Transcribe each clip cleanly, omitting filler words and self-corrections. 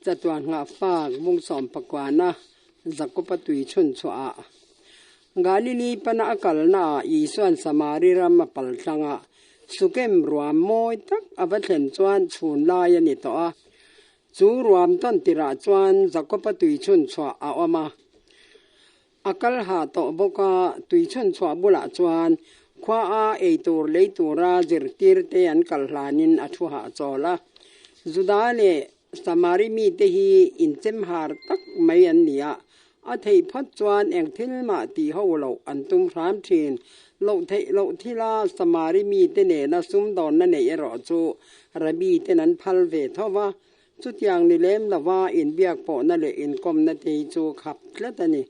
Chatuan Nghahfak vung som pakwana Jakoba Tuichhunchhuahah Galili pana akal na isuan samari ram paltanga sukem ruam moi tak abatlen chuan chhun lai ani to a chu ruam ton tira chuan Jakoba Tuichhunchhuahah awama akal ha to boka Tuichhunchhuahah bula chuan khwa a eitur leitura zirtir te an kalhlanin athuha chola zudale samari mi te hi inchem har tak mai an nia a thei phat chuan eng thil ma ti ho lo an tum ram thin lo thei lo thila samari mi te ne na sum don na nei ro chu rabi te nan phal ve thowa chu tiang ni lem lawa in biak po na le in kom na te chu khap tlatani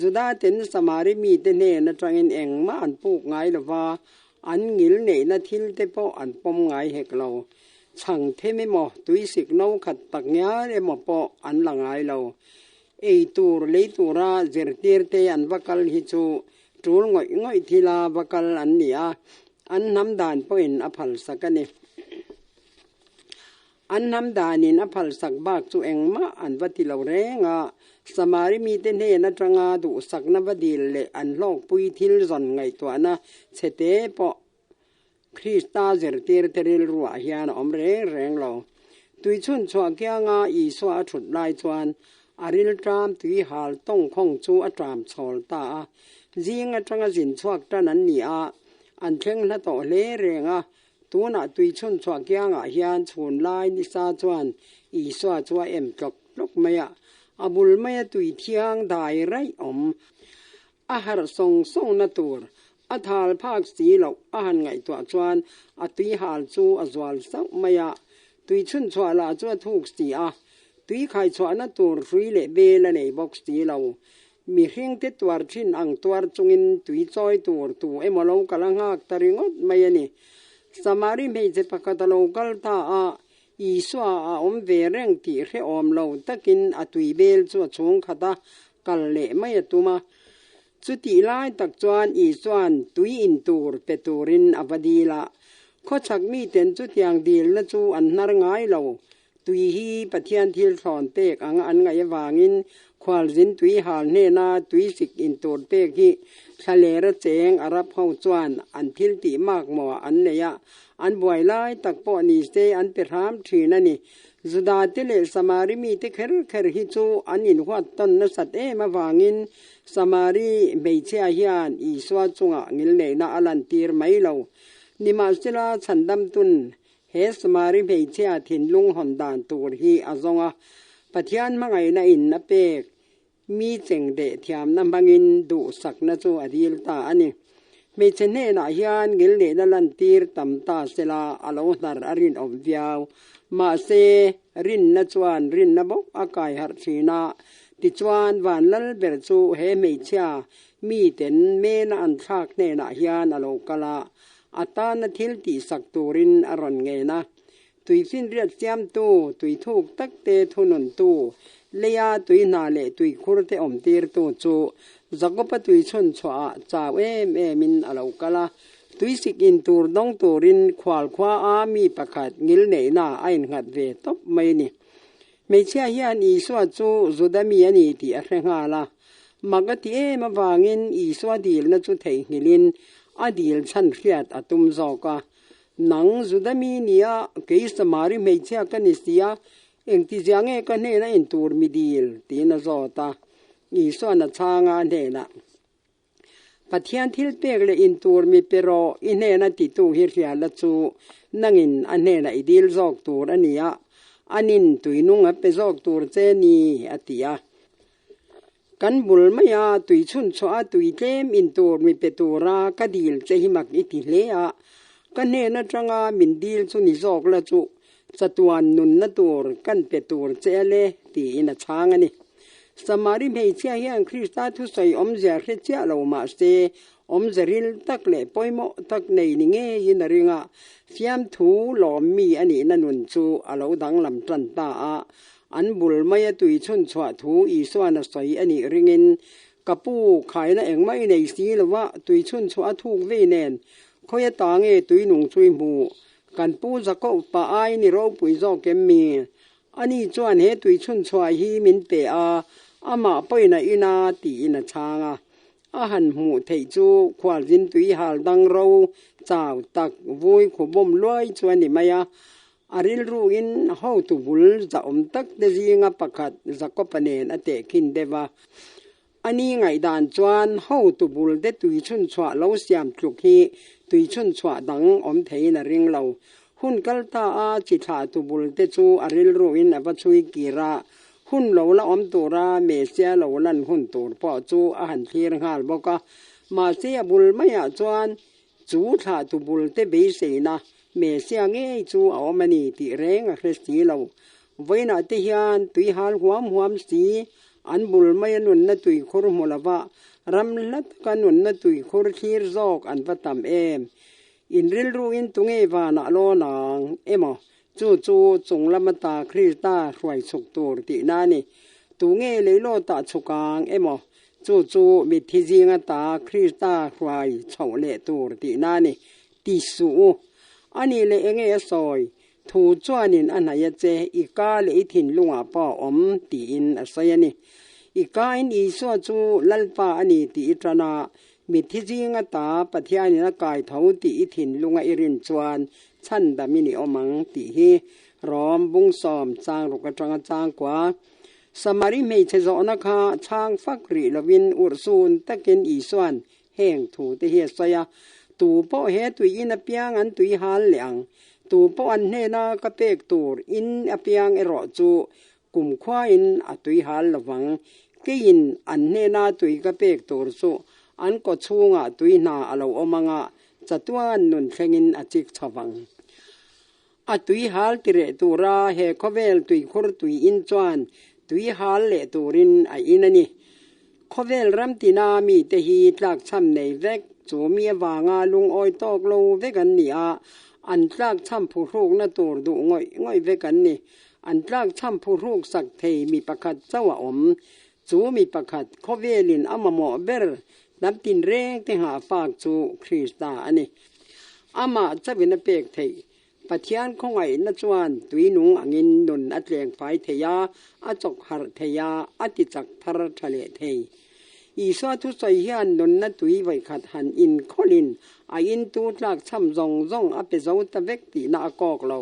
zuda ten samari mi te ne na tangin eng ma an puk ngai lawa an ngil nei na thil te po an pom ngai hek lo chang theme mo tuisik no khat tak nya le mo po an langai lo ei tur leitura zirtir te an vakal hi chu tur ngoi thila vakal an nia an nam dan poin aphal sakani an nam danin aphal sak bak chu engma an vati lo renga samari mi te ne na tanga du sakna vadil le an lok pui thil zon ngai to na chete po Krista zirtir teril ruwa hian om reng lo Tuichhunchhuahah kya nga I swa thut lai chuan aril tram tui hal tong khong chu atram chhol ta jing atanga jin chuak tan an ni a an thleng hla to le renga tuna Tuichhunchhuahah kya nga hian chhun lai ni sa chuan I swa chua em tlok lok maya abul maya tui thiang dai rai om ahar song na tur athal phak si lo ahan ngai to chuan atui hal chu azwal sau maya Tuichhunchhuahah la chu thuk si a tui khai chhuana tur hrui le be la nei box ti lo mi hring te twar thin ang twar chungin tui choi tur tu emolo kalangak taringot mayani samari mei je pakatalo kalta a iswa a om ve reng ti re om lo takin atui bel chu chung khata kal le mai tuma chuti lai tak chuan I chuan tui in tur peturin avadila khochak mi ten chu tiang dil na chu an nar ngai lo tui hi pathian thil thon tek anga an ngai wangin khwal jin tui hal ne na tui sik in tur pek hi thalera cheng arap ho chuan an thil ti mak mo an neya an boy lai tak po ni se an pe ram thin ani zuda tele samari mi te kher hi chu an in huat ton na sat e ma wangin samari meichia hian I swa chunga ngil nei na alan tir mai lo nima sila chandam tun he samari meichia thin lung hon dan tur hi azonga pathian mangai na in na pek mi cheng de thiam na bangin du sak na chu adil ta ani meichene na hian ngil ne na lan tir tam ta sela alo nar arin om viau ma se rin na chuan rin na bok akai har thina ti chuan van lal ber chu he meichia mi ten me na an thak ne na hian alo kala ata na thil ti sak turin aron nge na tui sin riat siam tu tui thuk tak te thunun tu leya tui na le tui khur te om tir tu chu Jakoba Tuichhunchhuahah chaw min alo kala tui sik in tur dong turin khwal khwa a mi pakhat ngil nei na ain ngat ve top mai ni meichia hian I swa chu zudami ani ti a hrenga la magati e ma wangin I swa dil na chu thei ngilin adil chan hriat atum zoka nang zudami nia ke samari meichia kanisia engti jange ka ne na in tur midil ti na zota I swa na changa ne na pathian thil pek le in tur mi pero ine na ti tu hi hria la chu nangin ane na idil zok tur ania anin tuinunga pe zok tur che ni atia kan bul maya Tuichhunchhuahah tui tlem in tur mi petura kadil che himak iti hlea kan ne na tanga min dil chu ni zok la chu chatuan nun na tur kan petur che le ti ina changani samari meichia hian Krista thu sai om zia hre chia lo ma se om zaril tak le poimo tak nei ni nge yin ringa siam thu lom mi ani na nun chu alo dang lam tran ta a an bul maya Tuichhunchhuahah thu I swa na sai ani ringin kapu khai na eng mai nei si lawa Tuichhunchhuahah thuk ve nen khoya ta nge tui nung chui mu kan pu Jakoba pa ai ni ro pui zo kem mi อันนี้จวนเฮตุยชุนชวฮีมินเปอามาป่อยนะอินาตีนะชางอาหันหูเทจูควาจินตุยหาลดังเราเจ้าตักวุยขบมลอยจวนนี่มายาอาริลรูอินเฮาตุบุลจะตักเดจีงาปะขัดจะก็ปะเนนอเตคินเดวาอันนี้ไงด่านจวนเฮาตุบุลเดตุยชุนชวเราเสียมทุกฮีตุยชุนชวดังเทนริงเราหุ่นกัลตาจิตาตุบุลเตจูอาริลรูอินอปัชุยกีระหุ่นเหล่าละตัวราเมเสียเหล่าลันหุ่นตัวปอจูอาหารที่รังหาลบอกมาเสียบุลไม่อยากจวนจูถาตุบุลเตเบเสนะเมเสียเงยจูเอามันนี่ติเร่งคริสตีเราไว้นาเทียนตุยหาลหวมสีอันบุลไม่นุนนตุยครุมลวะรำลัดกันนุนนตุยครุขีรจอกอันประตามอินริลรูอินตุงเอวานาโลนางมจูจงละมตาคริสตารวยสุกตัวตินานี่ตุงเอเลยโลตาสุกางจูมิทิจิงตาคริสตารวยเฉาเลตัวตินานี่ติสูอันนี้เลยเงยซอยถูจวนินอันไหนเจอีกาเลยถิ่นลุงป้าตีอินอาศัยนี่อีกาอินอีสัวจูลัลปาอันนี้ตีตรนามิทิจิงตาปะเทียนินกายเท้าตีถิ่นลุงอิรินจวนฉันดามินิอมังตีฮีร้อมบุงซอมจางรุกจังจางกว่าสมาริเมเชจอนักฮาช้างฟักริลวินอุรซูนตะเกนอีสวนแห่งถูเตเฮสยาตูโปเฮตุยอินอเปียงอันตุยฮาลเหลียงตูโปอันเฮนากะเปกตูรอินอเปียงเอรอจูกุมควาอินอตุยฮาลระวังเกยินอันเฮนาตุยกะเปกตูรจูอันก็ชูงะตุยนาอลาวอมังะจัตวันนุนเทงินอจิกชวังอตุยฮาลติเรตูราเฮคเวลตุยครตุยอินจวนตุยฮาลเลตูรินไออินนี่คเวลรัมตินามีเตฮีตลักช้ำในเวกจูมีวางาลุงอ้อยตอกโลเวกันนี่อันตลักช้ำผู้รูกนาตูดูง่อยเวกันนี่อันตลักช้ำผู้รูกสักเทมีประคัดเจ้าจูมีประคัดคเวลินอมหมอเบรดับตินเร่งที่หาฝากจูคริสตาอันนี้อามาจะเป็นเปกเทปะเทียนของไอ้นัจวนตุยนุงอังินนุนอัดแรงไฟเทียอจกหารเทียอติจักทรทะเลเทอีสวทุสอยยันนุนนัตุยไว้ขัดหันอินคอลินอินตูตลักช่ำจงอเปจาวตะเวกตีนากอกเรา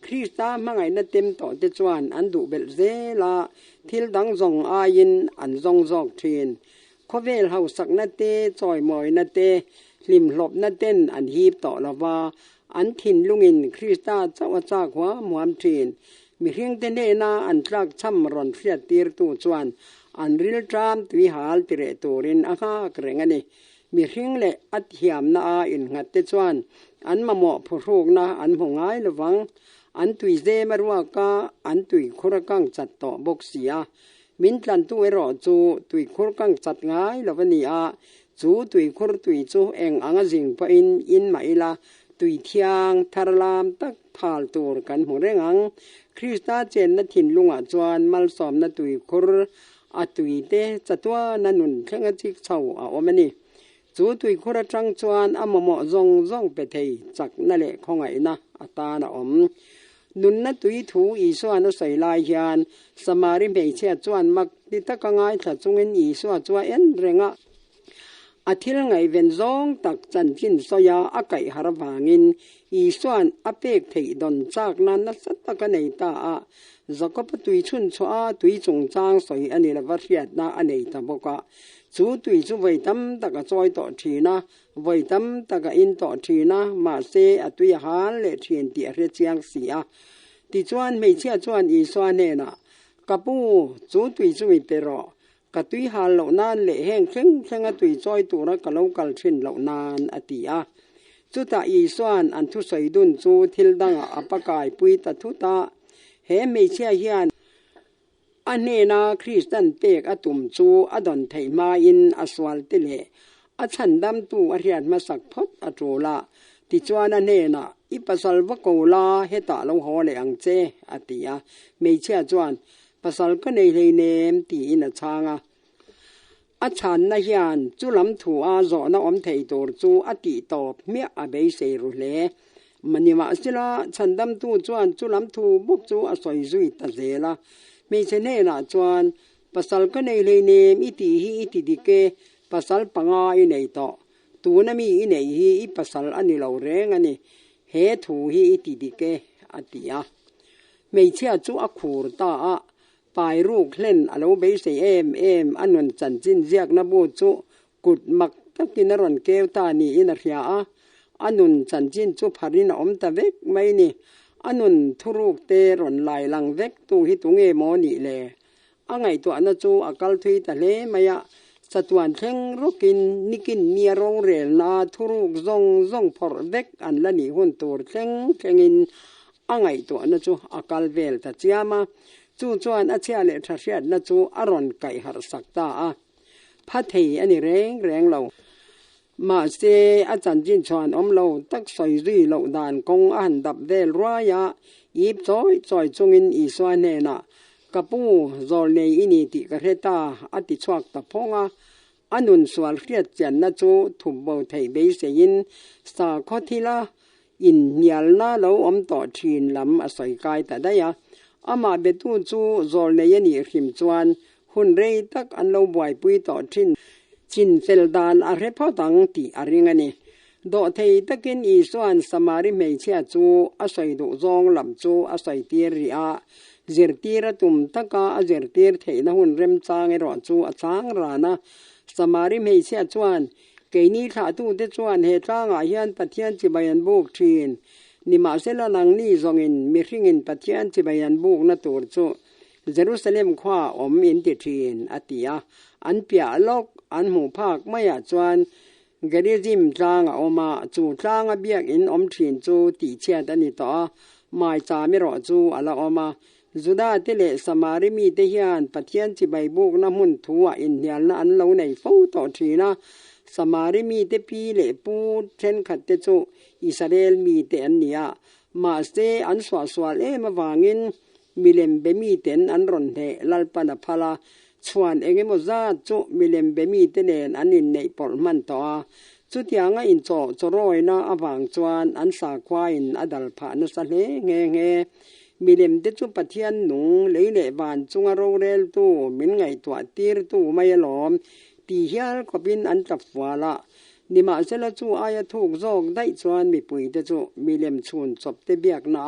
คริสตามังไงนัดเต็มต่อเตจวนอันดูเบลเซลาทิลดังจงอินอันจงจอกเทนขเวลเฮาสักนัดเตจอยมอยนัดเตลิมหลบนัดเต้นอันฮีบต่อละว่าอันถิ่นลุงอินคริสตาเจ้าจากหัวหมวมเทนมีเพียงแต่เนนาอันตรักช่ำรอนเฟียตีร์ตูจวนอันริลทรามตุยหาลติเรตูรินอาฮากรงอันนี้มีเพียงเละอัดเหียมนาอินหัดเตจวนอันมาเหมาะผู้รูกนาอันหงายระวังอันตุยเจมารัวกาอันตุยคุรกังจัดต่อบกเสียมินทันตุเอรอจูตุยคุรกังจัดง่ายละวันนี้จูตุยคุรตุยจูเองอังจิงพออินไม่ละตุยเทียงทารลามตักพาลตัวกันหัวเร่งคริสตาเจนนัดถิ่นลุงจวนมัลสอมนัดตุยคุรตุยเตจัตวานันุนเข่งจิกเฉามันนี่จูตุยคุรจังจวนอมเหมาะจงเปเทจักนั่นแหละของไอ้นะอัตานะนุนนัดตุยถูอีสวนุใส่ลายยานสมาริเมเชจวนมักติตะกังไงถ้าจงเงินอีสวจวนเอ็นเรงอาทิตย์ไงเวนจงตักจันจินสยาอากาศหารวางินอีส่วนอเปกเทดอนจากนั้นนัสตะกันในตาจะก็ปตุยชุนชัวตุยจงจางสอยอันนี้ละวัดเรียดนาอันนี้ตาบอกว่าจูตุยจูไว้ตั้มตะกะจอยต่อทีนะไว้ตั้มตะกะอินต่อทีนะมาเซอตุยหาเลเทียนเตียเรเจียงเสียติจวนไม่เชื่อจวนอีส่วนเนี่ยนะกับปูจูตุยจูไว้เตรอกตุยหาเหล่านานเละแห้งเข่งตุยจอยตัวรักกะเลากัลเช่นเหล่านานอติจุตาอีสวนอันทุใส่ดุนจูทิลดังอปกายปุยตทุตาเฮไม่เชื่อเฮียนอันเนนาคริสตันเตกอตุมจูอดอนไทมาอินอสวาลติเลอฉันดำตูอริยมาสักพดอโจลาติจวนอันเนนาอิปัสสลวโกลาเฮตาลงหอเลอังเจอติไม่เชื่อจวนปัสสลก็ในเลยเนมตีอินชางอาฉันนายันจุลำถูอาจอนาอมเทตัวจูอติตอบเมียอเบเซรุเล มันนี่มาสิละฉันดำตู้จวนจุลำทูบุกจูอสอยจุยตะเจละไม่เช่นเฮน่ะจวนภาษาก็ในเลยเนมอิติฮีอิติดิเกภาษาปังอาอินไอต่อตัวนั้นมีอินไอฮีอิภาษาอันนี้เราเร่งอันนี้เฮทูฮีอิติดิเกอติยาไม่เชื่อจูอักขูรตาอะปลายรูกเล่นอโลเบสเอมอันนั้นจันจินเรียกนบูจูกุดมักตะกินนรอนเกวตานีอินเรียอันนั้นจันจินจูพารินอมตะเวกไม่นี่อันนั้นทุรุกเตรอนลายลังเวกตูฮิตุงเอโมนี่เลยอังไงตัวนั้นจูอากาลทุยตะเลมายะสตวนเทงรุกินนิกินเนียโรงเรลนาทุรุกซงพอร์เวกอันละนี่หุ่นตัวเทงอินอังไงตัวนั้นจูอากาลเวลตะเจียมาจูจวนอาเชียเลทาเชียนั้นจูอรอนไก่หารสักตาพัทยอันนี้แรงเรามาเสอาจารย์จินชวนเราตักใส่รีเราด่านกงอันดับเดลร้อยะยิบจอยจงอินอีสวนเนนะกระปูจอลเนอินิติกระเทตาอติชวักตะพงอันนุนสวลเรียดจันนะจูถุบเบาไทยเบสยินสาคทีละอินเนียลนาเราต่อทีนลำอาศัยกายแต่ได้ยะอามาเบตูจูจอลเนยนี่ขิมจวนหุ่นเรยตักอันเราบ่อยปุยต่อทินจินเฟลดานอาเรพอตังตีอาริงันนี่โดเทยตักินอีส่วนสมาริเมเชียจูอาศัยดุจงลำจูอาศัยเตียริอาเจรตีระตุมตะกาเจรตีร์เทนะหุ่นเริ่มจางไอรอจูอาจางรานะสมาริเมเชียจวนเกนี่ขาตูเตจวนเฮจางอาเฮียนปะเทียนจิบายันบุกทีนนิมาเซลนังนี่จงอินมิริงินปะเทียนจิบายันบุกนะตัวจูเยรูซาเล็มขว้าอินติทีนอติยาอันเปียลกอันหมู่ภาคไม่อาจวนกระดิจิมจางออกมาจูจางเบียกอินทีนจูตีเชียดันนี่ต่อไม่จาไม่รอจูอะไรออกมาจุดาเตเลสมาริมีเทียนปะเทียนจิใบบุกน้ำหุ่นทัวอินเดียนอันเราในฟูต่อทีนะสมาริมีเตปีเลปูเช่นขัดเตจูอิสราเอลมีเตอันเนียมาสเตอันสวามาวางินมิเลมเบมีเตนอันรอนเทลัลปนาพาลาชวนเองมซาจูมิเลมเบมีเตเนนอันนินในปอลมันต่อจุดยังอินโจรอยนะอวังชวนอันสาควายนอดัลผานุสเลเงมีเลมเดจุปะเทียนหนุ่งเลยเลบานจุงโรเรลตูมินไงตัวตีร์ตูไม่หลอมตีเฮียลก็เป็นอันจับฟัวละนิมาเซลจูอายทุกโจกได้ชวนมีปุยเดจูมีเลมชุนจบเตเบียกนา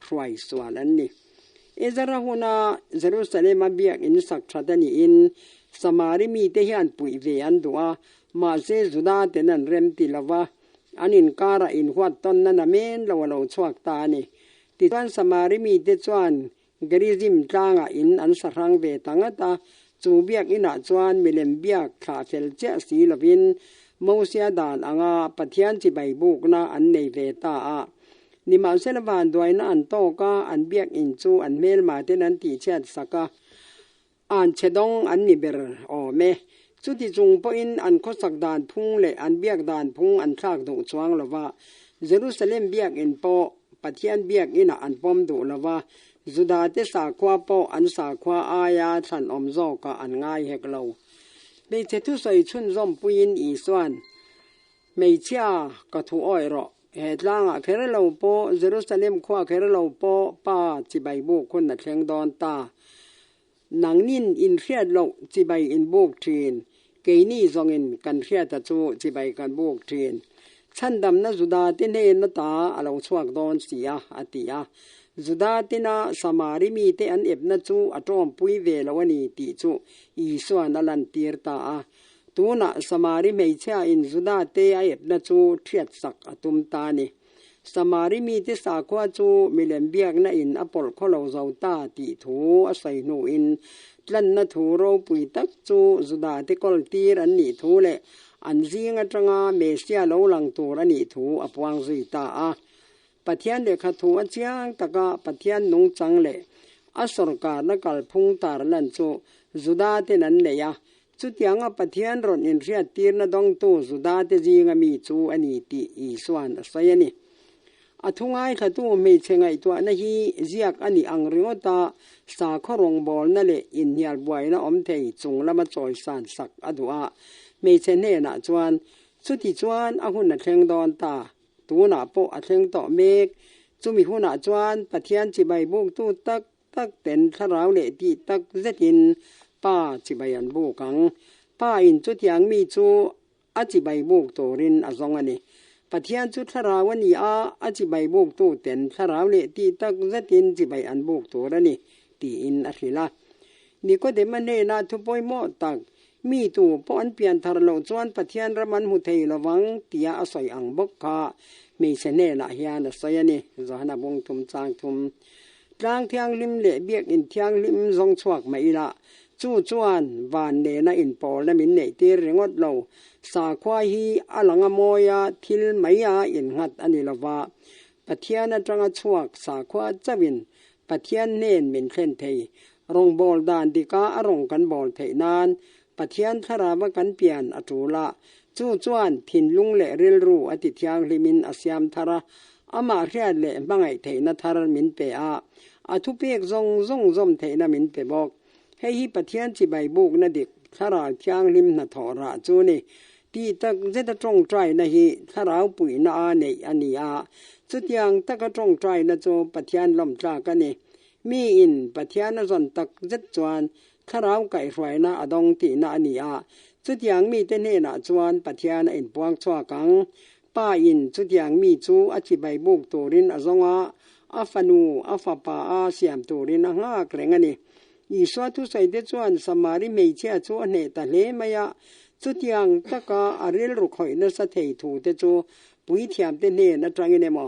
ฟรายสวาลันนี่เอซาราหุนาเยรูซาเล็มเบียกอินสักทรัดนี่อินสมาริมีเทียนปุยเวียนตัวมาเซจุดาเตนันเรมติลาวะอันอินการะอินหัวตอนนั้นเมนเราชวักตานี่ติดวันสมาริมีเตจวนกริจิมจางอินอันสรังเวตังตาจูเบียกอินาจวนมิเลมเบียกขาเฟลเจสีลวินมูเซียดานอ่างปะเทียนจิใบบุกนาอันในเวตานิมาเซลวานด้วยนะอันโตกาอันเบียกอินจูอันเมลมาเตนันตีเชดสักอันเชดงอันนิเบร์เมจุดที่จงปอินอันโคสักดานพุงเลอันเบียกดานพุงอันทากดุจวงละว่าเยรูซาเล็มเบียกอินโปปะเทียนเบียกอินะอันปอมดุละว่าจุดาเตสาควาโปอันสาควาอายาสันโจกอันง่ายเฮกเลาไม่เจตุใส่ชุนร่มปุยินอีส่วนไม่เชื่อกระทูอ้อยรอเหตุล่างเคเรลาโปเยรูซาเล็มขว้าเคเรลาโปป้าจิใบบุกคนนัดแข่งดอนตาหนังนินอินเฟียดโลจิใบอินบุกทีนเกนี่ซองอินกันเฟียตะจูจิใบกันบุกทีนฉันดำนะจุดาตินเฮนตาเราชวักดอนเสียอติยาจุดาตินาสมาริมีเตอันเอบนะจูอัตรอมปุยเวลวนีติจูอีส่วนนันตีร์ตาตัวน่ะสมาริไม่เชื่ออินจุดาเตอเอบนะจูเทียดสักตุมตานีสมาริมีเตสากว่าจูมิเลมเบียกนะอินอปอลขลาวเจ้าตาติถูอาศัยโนอินลันนะถูเราปุยตักจูจุดาเตกอลตีรันนี่ถูเลอันซีงจังอาเมเซียเราหลังตัวรันนี่ถูอปวังจุยตาปะเทียนเด็กถูอาเจียงตะกะปะเทียนนงจังเลอสรการนักลพุงตาลันจูจุดาเตนันเลยจุดยังปะเทียนรอนอินเรียตีร์นะดงตัวจุดาเตจีงมีจูอันนี้ตีอีส่วนสายนี่อทุงไอขตัวไม่เชงไอตัวนะฮีเจียกอันนี้อังริโอตาสาขรงบอลนั่นแหละอินเฮียลบวยนะเทยจงละมาจอยสานสักอดัวไม่เชนเนนะจวนสุดที่จวนอาหุ่นนัดแข่งดอนตาต ตูหนาโปอัดเทงต่อเมกจุมีหัวหน้าจวนปะเทียนจิใบบุกตู้ตักเต็นทะราวเลตีตักเซตินป้าจิใบอันบุกังป้าอินจุดยังมีจูอาจิใบบุกตัวรินอซองอันนี้ปะเทียนจุดทะราวันนี้อาจิใบบุกตู้เต็นทะราวเลตีตักเซตินจิใบอันบุกตัวระนี่ตีอินอาทิละนี่ก็เดมันเนนาทุปอยโมตักมีตัวป้อนเปลี่ยนทารโลจวนปะเทียนระมันมุเทยระวังเตียอสอยอังบกคามีเสน่ห์ละเฮียนสอยนี่จหนาบงทุมจางทุมจางเทียงลิมเละเบียกอินเทียงลิมซงชวกไม่ละจู่จวนวานเนนะอินปอและมินเนตีเรงดเราสาควาฮีอลังอโมยาทิลไม่ยาอินหัดอันนี้ละว่าปะเทียนจังชวกสาควาจะวินปะเทียนเน้นมินเข่นเทยรงบอลดานดิกาอรงกันบอลเทนานปะเทียนทราวกันเปลี่ยนอจูละจู่จวนทินลุงเละเริลรูอติเทียงลิมินอาเซียมทาระอามาเรียดเละบังไอเทนทาระมินเปอาทุเปกซงซอมเทนมินเปบอกให้ฮิปะเทียนจิใบบุกนะเด็กทาราเทียงลิมนะทอระจูนี่ตีตักเจตตรงใจนะฮิทาราวปุยนาเนอันนี้จุดยังตักตรงใจนะโจปะเทียนลมจากกันนี่มีอินปะเทียนจนตักเจ็ดจวนทาราวไก่ไฟนะอดงตีนะอันนี้จุดยังมีเตเนนะจวนปะเทียนอินปวงชัวกังป้าอินจุดยังมีจูอจิใบบุกตัวรินอซงอาฟานูอาฟาปาเสียมตัวรินงาเกรงอันนี้อีสวทุใส่เดจวนสมาริเมเชียจูเนตะเลมายะจุดยังตะกาอาริลรุขอยนสะเทถูเตจูปุยเทียมเตเนนะจังอินเนมอ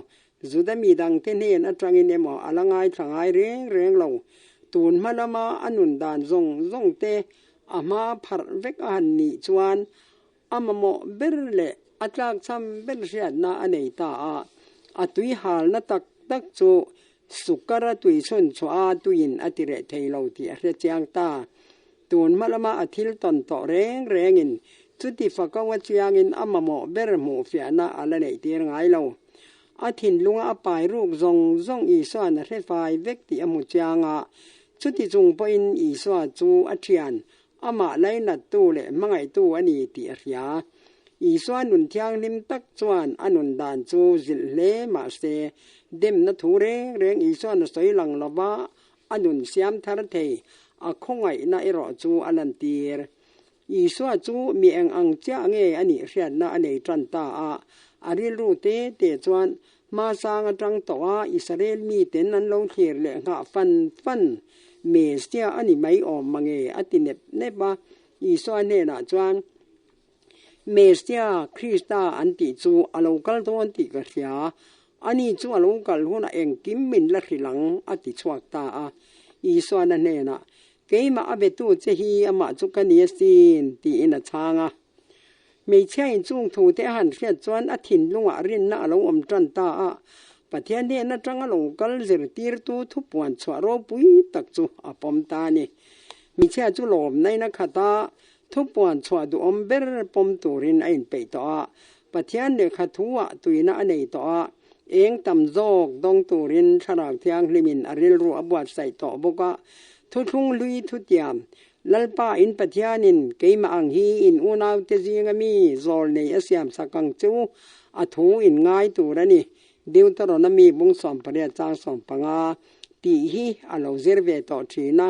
จุดมีดังเตเนนะจังอินเนมออลังไงทางไอเร่งเราตูนมาละมาอนุนดานซงเตอามาพัดเวกอันนี้จวนอามาโมเบรเลอัตลักษณ์เบรเชียนาอันนี้ตาอัตุยหาลนัตักจูสุกระตุยชนชัวตุยินอติเรเทยเราที่เรเจียงตาตูนมาละมาอธิลตนต่อเร่งอินจุดที่ฝักวัจยังอินอามาโมเบรโมเฟียนาอะไรในที่ไงเราอาทินลุงอาปายรูกซงอีสวนเรฟายเวกติอมุจยังจุดที่จงปอินอีสวจูอัจยันอามาไลนัดตู้เละมังไอตู้อันนี้ที่เรียอีสวนนุนเทียงลิมตักจวนอนุนดานจูจิเลมาเสเดมนัทูเร่งอีสวนสวยหลังละบ้าอนุนเสียมทาร์เทอคงไอนาเอรอจูอลันตีร์อีสวนจูมีเองอังเจ้าเงอันนี้เรียนนาอันนี้จันตาอาริลูเตจวนมาสางจังตัวอิสราเอลมีเต็นนั้นลงเขียเลงะฟันเมสเตียอันนี้ไม่ออกมังอติเนบะอีสวนเนนะจวนเมสเตียคริสตาอันติจูอโลกัลตัวอันติกเสียอันนี้จูอโลกัลหัวน่ะเองกิมมินละขิหลังอติชวกตาอีสวนนั่นเนนะเกยมาอเบตูเจฮีอมาจุกันเนียสินตีอินะชางไม่ใช่จุงถูเตหันเสียจวนอธินลุงอรินนะอลงอมจันตาปะเทียนเดนะจังอลงกัลเจรตีร์ตูทุปวันสวารปุยตักจูอปอมตานี่มีเชื่อจุลมในนักขตาทุปวันสวาดูอมเบรปมตูรินไอน์ไปต่อปะเทียนเดขัทัวตุยนะอันนี้ต่อเองตำโจกดงตูรินฉลากเทียงลิมินอริลรูอบวัดใส่ต่อบุกะทุทุ่งลุยทุตยามลัลปาอินปะเทียนินเกยมาอังฮีอินอุนาวเตจิงมีโซลเนยเสียมสักังจูอัทูอินง่ายตูระนี่เดียวตรอนามีบุงสอมปริยจางสอมปังตีฮีอโลเซร์เวต่อทีนะ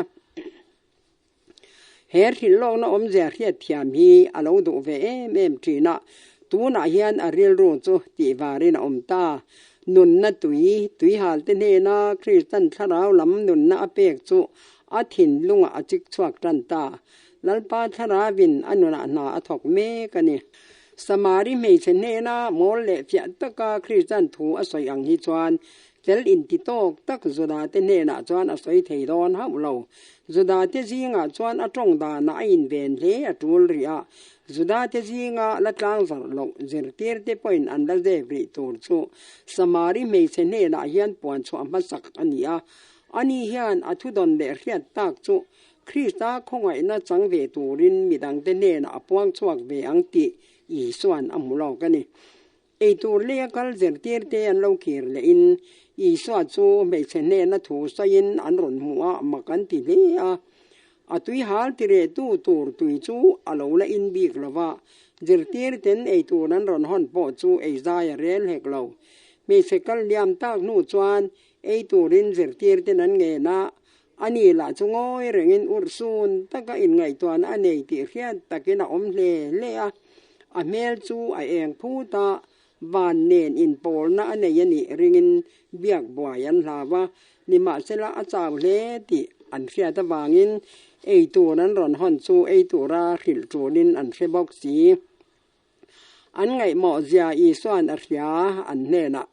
เฮริลโลนะอมเจริยเทียมฮีอโลดูเวเมมทีนะตูน่าเฮียนอริลรูจูตีวารินอมตานุนนะตุยหาลเตเนนะคริสตันทาราวลำนุนนะอเปกจูอาทินลุงอาจิกชวกจันตาลัลปาทราวินอนุนานาอทกเมกันนี่สมาริเมชเนนะโมเลเฟียตกาคริสตันถูอสอยอังฮิจวนเจลอินติโตกตักจุดาเตเนนะจวนอสอยเทดอนฮาบุโลจุดาเตจิงาจวนอตรงดานาอินเวนเลอตูลริอาจุดาเตจิงาละกลางสลงเจรเตอร์เตปอยน์อันดัลเดบริตูร์จูสมาริเมชเนนะเฮียนปวนชวมัสักอันนี้อันนี้เฮียนอทุดอนเดเรียตากจูคริสตาคงไว้นะจังเวตูรินมีดังเตเนนะปวงชวกเวอังติอีส่วนอมุลกันนี่ไอตูเลียกัลเจรเตอร์เตอันโลเคียร์เลอินอีส่วนจูไม่เชเนนะถูสยินอันรุนหัวมักันติเลีย ตุยหาลติเรตูตูรตุยจูอโลละอินบีกลวะเจรตีร์เต็นไอตูนั้นรอนฮอนปอจูไอซายเรลเฮกลาวมีเสกัลยามตากนูจวนไอตูรินเจรตีร์เต็นนั้นเงนะอันนี้ละจงอยเริงอุรซูนตะกอินไงตัวนั้นอันนี้ติเขียนตะกินอมเลเลียอเมลจูไอเองพูตาวานเนนอินโปลนะอันนี้ยันนี่ริงินเบียกบัวยันลาวะนิมาเซละอาจาวเลติอันเขียตะวางินไอตัวนั้นรอนฮอนจูไอตัวราขิลจูลินอันเฟบอกสีอันไงหมอเจียอีส่วนอัศยาอันเนนะ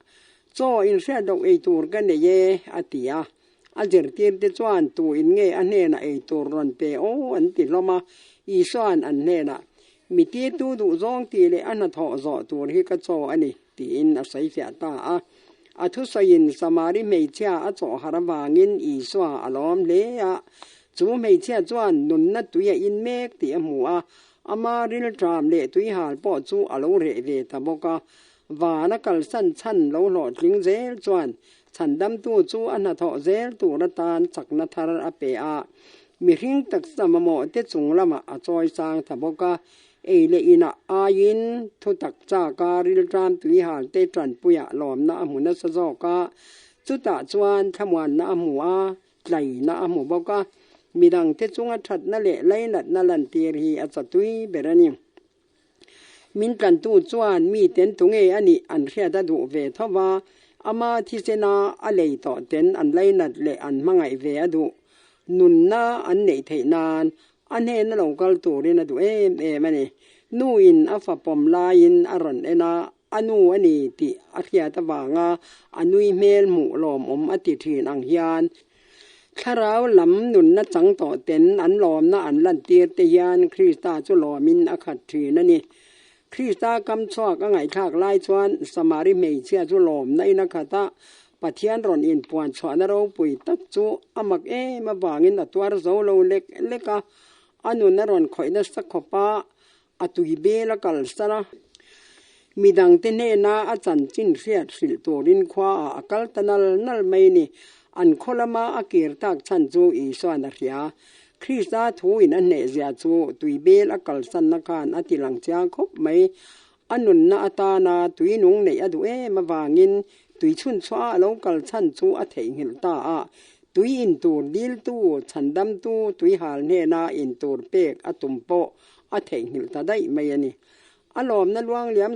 โจอินเสียดอกไอตัวกันเยอติยาอันเจรตีร์เตจวนตัวอินเงอันเนนะไอตัวรอนเปโออันติลมาอีส่วนอันเนนะมีตีตูดูจงตีเลอันทอจอตัวที่กระโจอันนี้ตีอินอาศัยเสียตาอัทุสยินสมาริเมเชียอจอหารวางินอีส่วนอารมณ์เลยจูเมเชียจวนนุนนัดตัวอินเมกตีหัวอามาริลทรามเลตุยหาลปอจูอโลเรเวตบกาวานกัลสันชันโลหลอดลิงเซลจวนฉันดำตัวจูอันทอเซลตัวรัตานจักนัทารอเปอามีริงตักสมโมเตจุงละมาอจอยสางทบกาเอเลอินาอายินทุตักจากการิลทรามตุยหาลเตจันปุยะหลอมนามุนัสโจกาจุตะจวนขมวนนามัวไหลนาหมูบกามีดังเทจุงอัดนั่นแหละไล่นัดนั่นลันเตียรีอัจตุยเบรนิมมินกันตูจวนมีเต็นตุงเออันนี้อันเรียดดูเวทว่าอามาทิเซนาอะไรต่อเต็นอันไล่นัดและอันมังไอเวดูนุนนาอันเนเทนานอันเฮนเรากัลตูเรนดูมันนี่นูอินอัฟปอมลายินอรันเอนาอนูอันนี้ติอาเรียตวางาอนุยเมลหมู่ลอมอติทีนอังยานข้าราวลำนุนนัดจังต่อเต็นอันลอมนะอันลันเตียเตียนคริสตาจุลอมินอคัดทีนั่นนี่คริสตากำชอกก็ไงทากไล่ชวนสมาริเมเชียจุลอมในนักตาปะเทียนรอนอินปวนชวนเราปุยตักจูอามักมาบางินตัวเราโซโลเล็กเล็กอันนุนนรอนข่อยนัสขปะอตุยเบลกัลสนะมีดังเตเนนาอาจารย์จินเสียดสิลตัวรินขวาอกัลตนัลนัลไม่นี่อันโคลมาอากิรตักชันจูอีสวานเรียคริสตาทูอินอันเนเซียจูตุยเบลอกัลสันนักานอติลังเจ้าคบไม่อันนุนนาตานาตุยนุงเนอดูมาวางินตุยชุนชัวลงกัลชันจูอเทหิลตาตุยอินตูดิลตูฉันดำตูตุยหาลเนนาอินตูเปกอตุมโปอเทหิลตาได้ไม่นี่อารมณ์นั้นวางเลี้ยม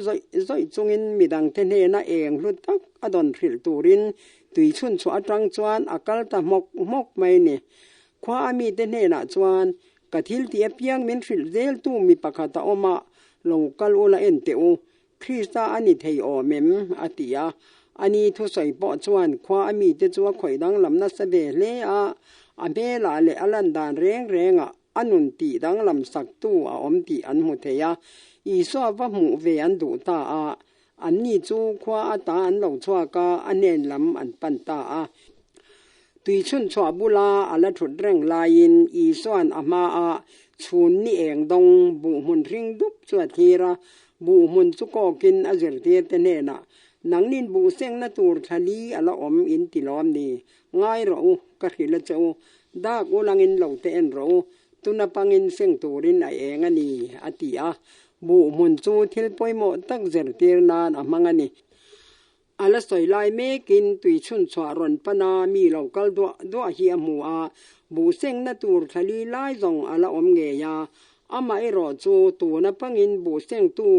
ซอยจงอินมีดังเทเนนาเองรุดตักอดอนฟิลตูรินตุยชุนชัวจังจวนอากาลตะมกไม่เนี่ยขวามีเตเนนะจวนกะทิลที่เพียงมินฟิลเซลตูมีปะคาตาอมาลงกัลอุลาเอ็นเตโอคริสตาอันนี้เทยอเมมอติยาอันนี้ทุสัยปอจวนขวามีเตจัวข่อยดังลำนัสเบเลอเมลาเลอลันดานเร่งอันนุนตีดังลำสักตู้อมตีอันหุเทียอีสวาว่าหมู่เวอันดูตาอันนี้จูขวาตาอันเหล่าชัวกาอันเนนลำอันปันตาตุยชุนชัวบุลาอันละถุดแรงลายินอีส่วนอามาชุนนี่เองดงบุมุนริงดุบสวดทีระบุมุนสุกกินอเจรเทียเตเนนะนังนินบุเซงนาตูรทะลีอัลอมอินติลอมนี่ง่ายเรากระหิลเจ้าดากอุลังอินเหล่าเตนเราตุนปังอินเซงตูรินไอเองอันนี้อติยาบุมุนจูทิลปอยโมตักเจรเทียนานอามังอันนี้อาละสอยลายเมกินตุยชุนสวารอนปนามีเหล่ากัลดัวเฮียมัวบูเซงนาตูร์ทะลีลายจงอาละอมเงียอามาไอรอจูตูนับปังอินบูเซงตู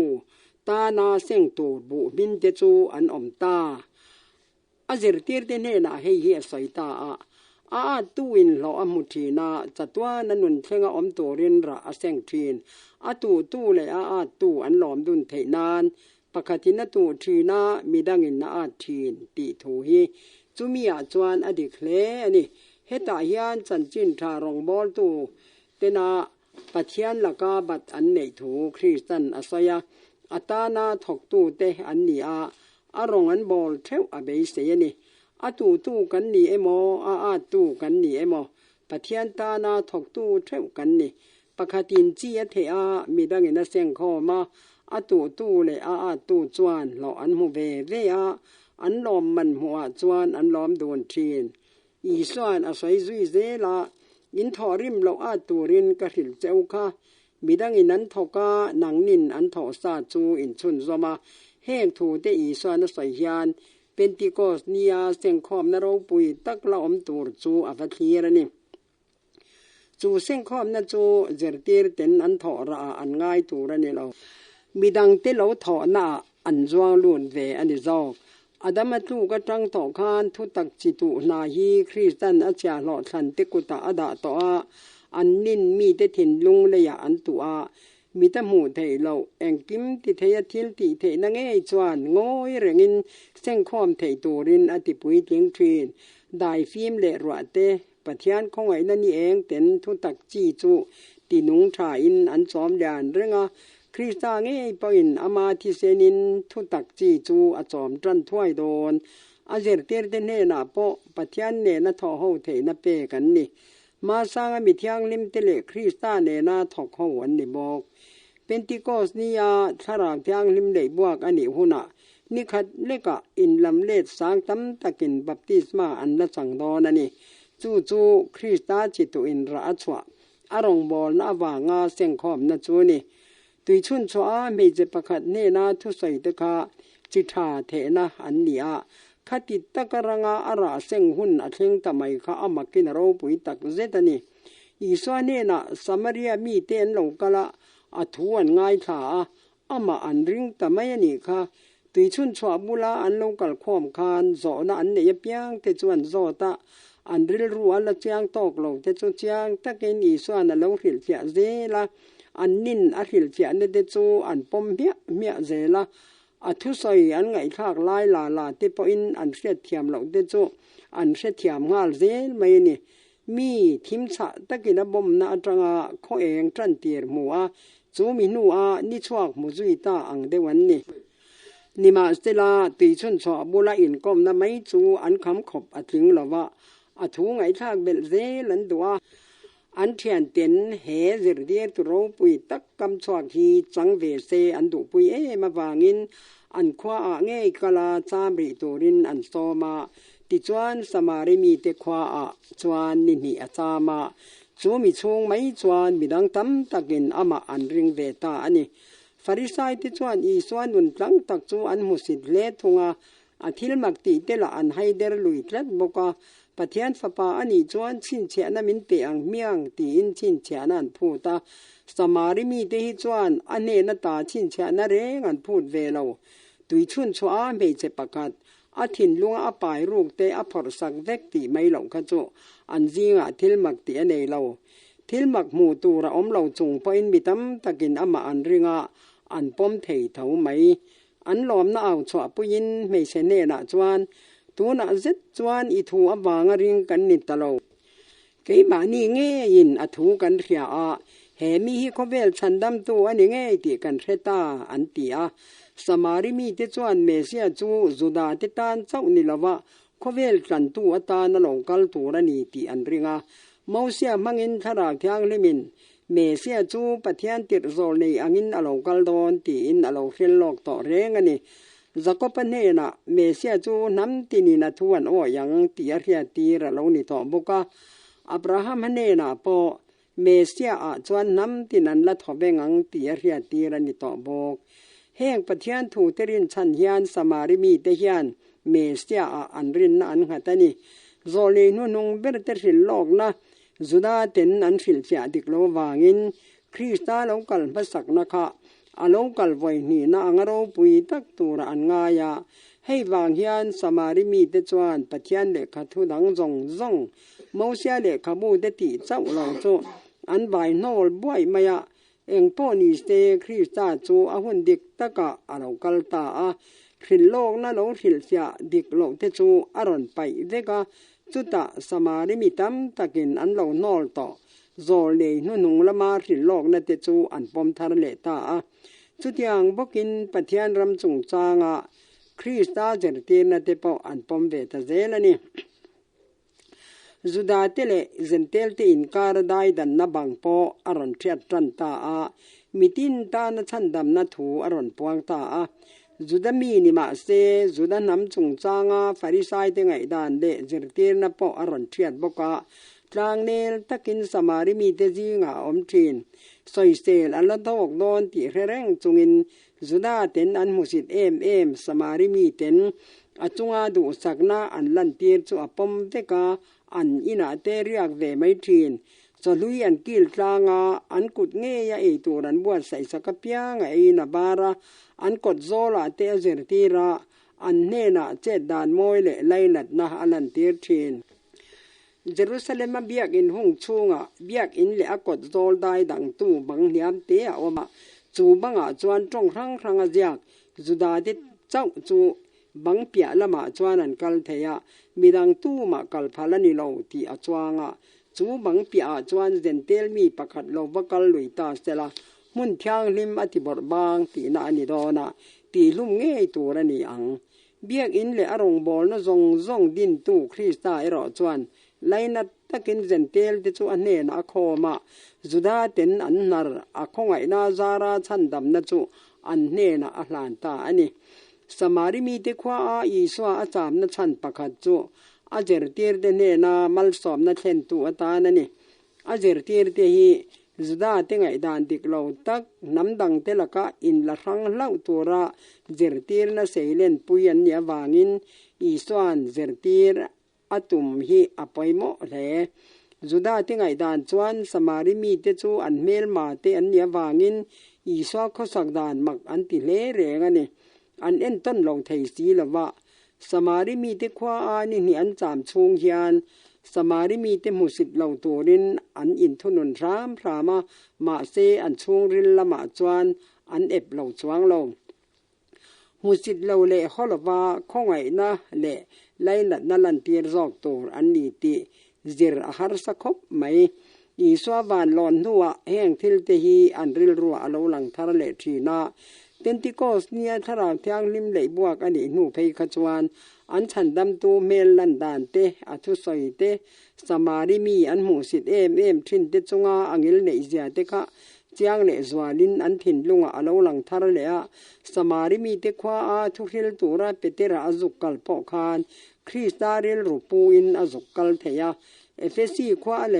ตานาเซงตูบูบินเตจูอันอมตาอาเจรเทียเตเนนะเฮียสอยตาตูอินเหล่าอมุทีนาจัตวานันุนเทงอมตัวรินระเซงทีนตูเลยตูอันหลอมดุนเทนานปกตินตูทีนามีดังอินนาทีนตีทูฮีจุมีอาจวนอดีเคลนี่เฮตาฮิอันจันจินทารองบอลตูเตนาปัจจัยละกาบัดอันเนทูคริสตันอาศัยอัตานาถกตูเตอันนี้อารองอันบอลเทวอเบสเยนี่ตูกันนี่เอโมตูกันนี่เอโมปัจจัยตานาถกตูเทวกันนี่ปกตินจีเทมีดังอินเซงข้อมาตูเลยตูจวนหล่ออันหูเวอันลอมมันหัวจวนอันลอมโดนทีนอีส่วนอาศัยจุยเซละ อินทอริมเราอาตูรินกระหิลเจ้าค่ะมีดังอินันทกาหนังนินอันทอซาจูอินชุนซมาแห้งถูเตอีสานสยานเป็นติโกสเนียเสียงคอมนเราปุยตักละอมตูรจูอฟัทีระนี่จูเสียงคอมนะจูเจรตีร์เต็นอันทอระอันง่ายตูระนี่เรามีดังเตเราทอหน้าอันจวงลุนเวอันนี้จอกอดัมตูก็จังต่อคานทุตักจิตุนาฮีคริสตันอาจารย์หลอดสันติกุตาอดาต่ออันนินมีแต่ถิ่นลุงเลยอันตัวมีแต่หมู่ไทยเราแองกิมติเทียทิลติเทนังเอจวนงอยเริงเส้นข้อมไทยตัวรินอติปุยเทียงทรีนได้ฟิล์มเละรัวเตปะเทียนของไอ้นั่นนี่เองเต็นทุตักจีจูตีนุงชาอินอันซ้อมยานเรื่องคริสตาเงยปอินอามาทิเซนินทุตักจีจูอจอมจันถ้วยโดนอาเจรเตอร์เตเนนาโปปะเทียนเนนทอเฮาเทนเปกันนี่มาสร้างมิเทียงลิมเตเลคริสตาเนนาถกเฮาอันนี่บอกเป็นติโกสนิยาทารากเทียงลิมเลบวกอันนี้หุนะนี่ขัดเลกะอินลำเลดสางตำตะกินบัพติศมาอันละสังดอนันนี่จู่คริสตาจิตุอินราชวะอารมณ์บอลนาวางาเสียงคอมนะจูนี่ตุยชุนชัวไม่จะประคัดเนนาทุใส่ตะคาจิตาเทนะอันนี้คติตะกรังอาราเสียงหุ่นอัดเฮงทำไมข้าอามากินเราปุยตักเจตันี่อีสวานเนนะสมารียมีเต็นลงกะละอัฐวนง่ายขาอามาอันริงทำไมนี่ค่ะตุยชุนชัวบุลาอันลงกัลความคานโซนะอันเนี่ยเปียงเตจวนโซตะอันริลรัวละเจียงตอกลงเตจวนเจียงตะเกนอีสวานลงหิลเจียเจละอันนินอัหิลเจียนเตจูอันปมเมียเจละอัทุสอยอันไงขากลายลาเตปอินอันเสียเทียมลงเตจูอันเสียเทียมงาลเจไม่นี่มีทิมฉะตะกินบมนาจังข้อเองจันเตียร์มัวจูมีนัวนิชวกมุจุยตาอังเดวันนี่นิมาสเตลาตีชุนชอบุลาอินก้มนะไม่จูอันคำขบอถึงละว่าอถูไงทากเบลเซลันตัวอันเทียนเต็นเหเจรเดียตุโรปุยตักกำชวกฮีจังเวเซอันดุปุยมาวางินอันขวาเงยกลาจามริตูรินอันโซมาติจวนสมาริมีเตขวาจวนนิหิอาจามาจูมีชงไม่จวนมีดังตั้มตักินอามาอันริงเวตาอันนี้ฟาริสัยติจวนอีสวนนุนตั้งตักจูอันมุสิดเลทุงอาทิลมักติเตละอันให้เดรลุยตรัดบกปะเทียนฟ้าอันนี้จวนชินเชนะมินเปียงเมียงตีอินชินเชนันพูดสมาริมีเตหิจวนอันเนนตาชินเชนะเรงอันพูดเวลาตุยชุนชัวไม่เจ็บปากอาทินลุงอาปายรูกเตอพอร์สักเวกตีไม่หลงขจุอันจิงทิลมักตีอันเนเราทิลมักหมู่ตูระอมเราจงพออินมิตัมตะกินอามาอันริงอันป้อมเทยเถาไหมอันหลอมน่าเอาชัวปุยินไม่เชเนน่ะจวนตัวน่ะเจ็ดจวนอีทูอบางริงกันนิตโลเกี่ยบานี่เงี้ยินอทูกันเรียเฮมีฮิโคเวลชันดำตัวอันนี้เงี้ยตีกันเรตาอันตีสมาริมีเตจวนเมเซียจูจุดาเตตันเจ้านิลาวะโคเวลกันตัวตานลงกัลตัวนีตีอันริงมาเสียมังอินทรากที่อังเลมินเมเซียจูปะเทียนติดโซลในอังอินอลงกัลโดนตีอินอลงเฟลลอกต่อเรงอันนี้Jakobaเนนะเมเซียจูน้ำตินีนัทวันโอยังตีเรียตีระลงนิทอบุกะอับราฮัมเนนะปอเมเซียจวนน้ำตินันละทอเบงังตีเรียตีระนิทอบุกแห่งปะเทียนถูเตรินชันเฮียนสมาริมีเตเฮียนเมเซียอันรินอันหัตนีโซเลนุนงเบรเตริลลอกนะจุดาเต็นอันฟิลเฟียดิกโลวางินคริสตาลงกัลภาษกนะคะอารมณ์กัลไว้นี่นะอังเราปุยตักตัวอันง่ายให้วางเฮียนสมาริมีเตจวนปะเทียนเล็กขัดทุดังจงมอเสียเล็กขบูเตติเจ้าหลงโจอันใบโนลบ่อยมายะเองป้อนิสเตคริสตาจูอาหุ่นดิกตะกะอารมณ์กัลตาขินโลกนะหลงขินเสียดิกโลกเตจูอารอนไปเดกะจุตะสมาริมีตั้มตะกินอันเหล่านอลต่อโซเลนุงละมาขินโลกนะเตจูอันปอมทารเลตาจุดยังบกินปะเทียนรำจงจางคริสตาเจรตีนเตปอันปอมเวตเจลนี่จุดาเตเลเจนเตลเตอินการได้ดันนบังปออรอนเทียดจันตามิตินตานชันดำนถูอรอนปวงตาจุดมีนิมาเซจุดนำจงจางฟาริสัยเตไงดันเดเจรตีนปออรอนเทียดบก ตรางเนลตะกินสมาริมีเตจีงาอมจีนสอยเซลอันละทอกดอนติเร่งจุงินจุดาเต็นอันมุสิตเอ็มสมาริมีเต็นอจุงอาดูสักนาอันลันเตียร์จูอปมเตกาอันอินาเตเรียกเวไม่จีนสลุยอันกิลตรางาอันกุดเงียเอตูรันบวชใส่สกปยางไอนาบาระอันกดโซลาเตเจรตีระอันเนน่ะเจ็ดดานมอยเลไลนัดนะอันลันเตียร์จีนเยรูซาเล็มเบียกอินหงชูงะเบียกอินเลอกดโซลได้ดังตู้บังเลียมเตะออกมาจูบังจวนจงรังอาเจียกจุดาดิเจ้าจูบังเปียละมาจวนอันกัลเทียมีดังตู้มากัลพาลนิโลตีอจวงะจูบังเปียจวนเซนเตลมีประคัดโลวกัลลุยตาเสละมุนเทียงลิมอติบอร์บางตีนานิโดนาตีลุ่มเงยตัวระนีอังเบียกอินเลอรงบอลนะซงดินตู้คริสตาอิรอจวนไลนัดตะกินเซนเตลที่จูอันเนนอโคมาจุดาเต็นอันนารอคงไอนาซาราชันดำนะจูอันเนนอลานตาอันนี้สมาริมีเตควาอีสวาอาจามนะชันประคัดจูอาเจรเตียร์เดเนนามัลสอมนะเชนตัวตานันนี่อาเจรเตียร์เตฮีจุดาเตงไอดานติกเหล่าตักน้ำดังเตละกะอินละครั้งเล่าตัวระเจรเตียร์นะเซเลนปุยันเนียวางินอีสวานเจรเตียร์อาตุมฮีอภัยโมเลจุดาเตงไอดานจวนสมาริมีเตจูอันเมลมาเตอันเนียวางินอีสวาข้อสักดานมักอันติเลเรงอันนี้อันเอ็นต้นลงไทยสีละวะสมาริมีเตควาอานี่นี่อันจามชงเฮียนสมาริมีเตมุสิตเหล่าตัวรินอันอินทุนนรามพรามาเซอันชงรินละมาจวนอันเอ็บเหล่าจวงลงมุสิตเหล่าเล่ฮอลวาข้องไอนะเล่ไลนัดนัลันเตียร์จอกตัวอันนี้ติเจรอาหารสักคบไหมอีสวาวันหลอนหัวแห้งทิลเตฮีอันริลรัวอโลหลังทาร์เลทีนาเตนติโกสเนียทาราวเทียงลิมไหลบวกอันนี้หนูเพยขจวนอันฉันดำตูเมลลันดานเตอทุสอยเตสมาริมีอันหมูสิตเอ็มทินเตจงอาอังเอลเนเซียเตคะเจียงเลจวาลินอันถิ่นลุงอโลหลังทาร์เลอะสมาริมีเตควาอาทุริลตูระเปเตระอจุกกัลปอคานคริสตาริลรูปูอินอจุกกัลเทียเอฟซีควาเล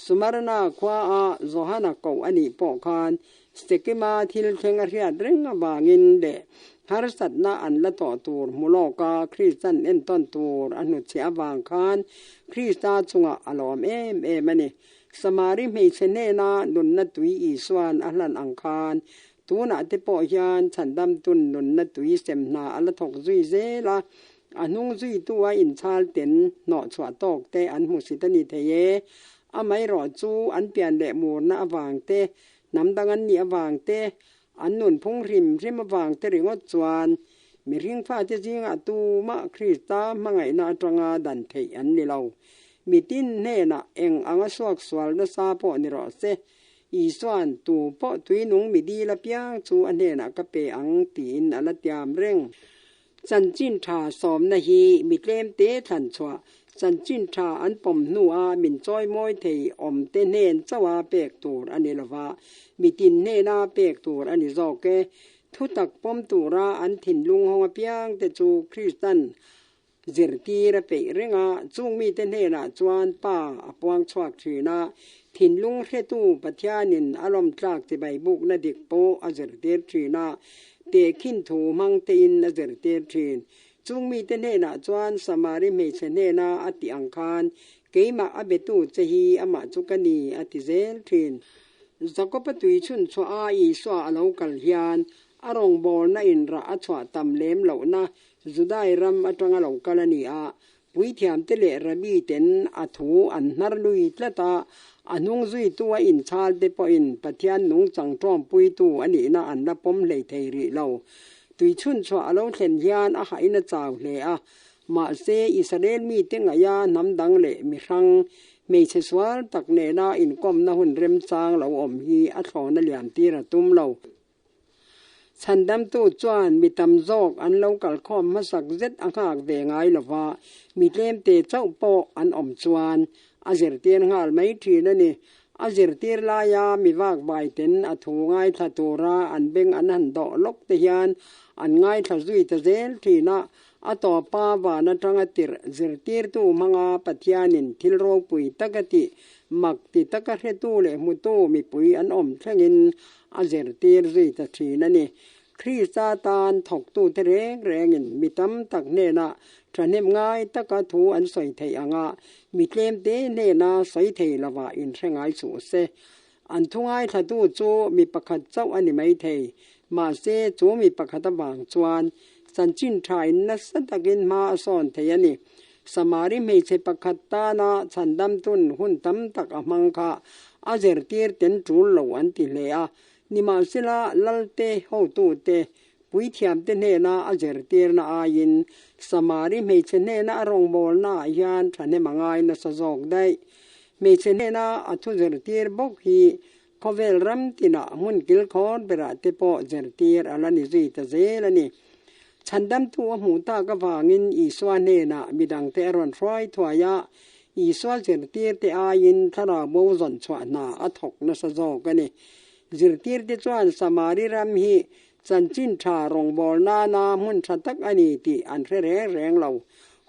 สมารนาควาอาโจฮานาโกอันนี้ปอคานสเตกิมาทิลเทงเรียดเร่งบางินเดฮาร์สัตนาอันละต่อตัวมุโลกาคริสตันเอ็นต้นตัวอนุเชียวางคานคริสตาจุงอลอมมันนี่สมาริมีเชเนนาดุนนตุยอีสวานอัลลันอังคารตัวนาเตปอยานฉันดำตุนดุนนตุยเซมนาอัลทกซุยเซลาอันุงซุยตัวอินชาลเต็นหนอชวตอกเตอันมุสิตนิเทเยอไม่รอจูอันเปลี่ยนเดมูนนาวังเตน้ำดังอันนี้วางเตอันนุนพงริมวางเตริงอจวนมีริงฟ้าจะจิงอตูมาคริสตามังไงนาตรงาดันเทอันนี้เรามีตินเนนะเองอังสวกสวลนะซาปอนิรอเซอีสวนตูปอตุยนุงมีดีละเปียงจูอันเนนะกะเปอังตีนอละตยามเร่งจันจินทาสอมนะฮีมีเลมเตทันชัวสันจินทาอันปมนัวมินจอยมอยเทอมเตเนนเจ้าวาเปกตูอันนี้ละว่ามีตินเนนาเปกตูอันนี้จอกเกทุตักปมตูราอันถิ่นลุงฮองเปียงเตจูคริสตันเจรตีระเปเรงาจุงมีเตเนนาจวนป้าอปวงชวักถือนาถิ่นลุงเรตูปัทยานินอารมณ์ตรากติใบบุกนาดิกโปอเจรเตถือนาเตขินถูมังเตินอเจรเตถือจุงมีเตเนนาจวนสมาริเมเชเนนาอติอังคารเกมาอเบตูเจฮีอมาจุกนีอติเซลทินจักปตุยชุนชัวอีสวาอลาวกัลยานอารองบอลนาอินระอัชวาตำเลมเหล่านะจุดายรัมอัตงอลาวกัลนีอาปุยเทียมเตเลระบีเต็นอัทูอันนารลุยตละตาอันุงซุยตัวอินชาลเดปอินปะเทียนนุงจังจอมปุยตูอันนี้นะอันละปมเลยเทรีเหล่าตุยชุนชัวอลาวเซนยานอาหายนะจาวเลอะมาเซอิสราเอลมีเตงายาน้ำดังเลมิรังไม่ใช่สวาตักเนนาอินกอมนะหุ่นเร็มจางเหล่าอมฮีอัดขอนั่นเหลี่ยมตีระตุ้มเหล่าฉันดำตัวจวนมีตำจอกอันเหล่ากัลคอมมาสักเจ็ดอังหากเวงไงหรอว่ามีเล่มเตเจ้าโปอันอมจวนอาเจรเตียนหาลไม่ทีนั่นนี่อาเจรเตียลายามีวากใบเต็นอัถูง่ายทัตัวราอันเบงอันหันดอกลกเตียนอันง่ายทัจุยตะเซลทีนะ ต่อป้าวานะจังติรจิรตีรตูมังอาปัทยานินทิลโรปุยตะกติมักติตะกะเรตูเลมุตูมีปุยอันอมเทงินอาจิรตีรจิตทีนั่นนี่คริสตานถกตูเทเรงแรงมีตำตักเนนะทะเนมง่ายตะกะทูอันสอยไทยอ่างมีเคลมเตเนนะสอยไทยละว่าอินเรงายสูเซอันทุงไอทะตูจูมีประคัดเจ้าอันนี้ไม่ไทยมาเซจูมีประคัดบางจวนสันจินทายนัสตะกินมาสอนไทยนี่สมาริไม่ใช่ประคัดตานะสันดำตุนหุ่นตำตักอมังคะอาเจรตีร์เต็นจูลอันติเลอะนิมาสิลาลัลเตโฮตูเตปุยเทียมเตเนนาอาเจรตีร์นาอายินสมาริไม่ใช่เนนารงบอลนาญาณทะเนมังไงนัสจอกได้ไม่ใช่เนนาอัทุเจรตีร์บอกฮีเขาเวลรัมตินะมุนกิลคอนเปราเตโปเจรตีร์อัลนิจิตเซลนี่ฉันดำตัวหูตากวางินอีสวานเนนะมีดังเตอรอนฟรอยทวายะอีสวาเจรตีร์เตอายินทาราโบจนชวนาอัทกนัสจอกกันนี่เจรตีร์เตจวนสมาริรัมฮีจันจินชารองบอลนามุนชัตักอันนี้ติอันแรงเหล่า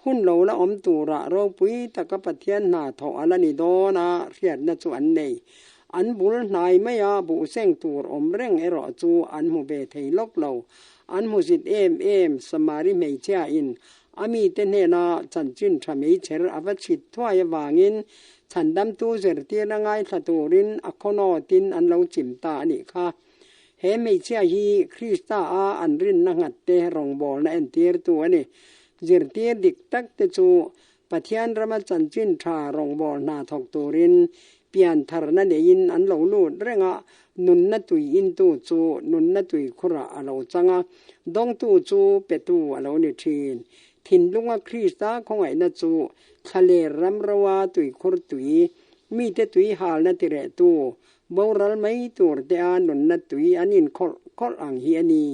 หุ่นเหล่าละอมตูระโรปุยตะกปะเทียนนาทออัลนิโดนาเรียดนัจวนเนอันบุลนายไม่ยาบุเซงตูรอมเร่งเอรอจูอันหูเบเทลกเหล่าอันหูสิดเอมสมาริเมเชียอินอามีเตเนนาจันจินทะเมเชรอวชิตทวายวางินฉันดำตูเจรตีระไงทะตูรินอคโนตินอันเราจิมตานี่ค่ะเฮไม่เชื่อฮีคริสตาอาอันรินนังัดเตรองบอลนะเอ็นเตียร์ตัวนี่เจรตีดิกตักเตจูปะเทียนรมาจันจินทารองบอลนาทอกตูรินเปียนทารนันเดยินอันเหลาลูดเรงะนุนนัตุยอินตูจูนุนนัตุยคุระอเหลาจังะดงตูจูเปตูอเหลานิทีนถิ่นลุงคริสตาของไอ้นัจูทะเลรัมรวาตุยคุรตุยมีเตตุยหาลนัติเรตูบอรัลไม่ตัวเตอานุนนัตุยอันอินคอลอังฮีอันี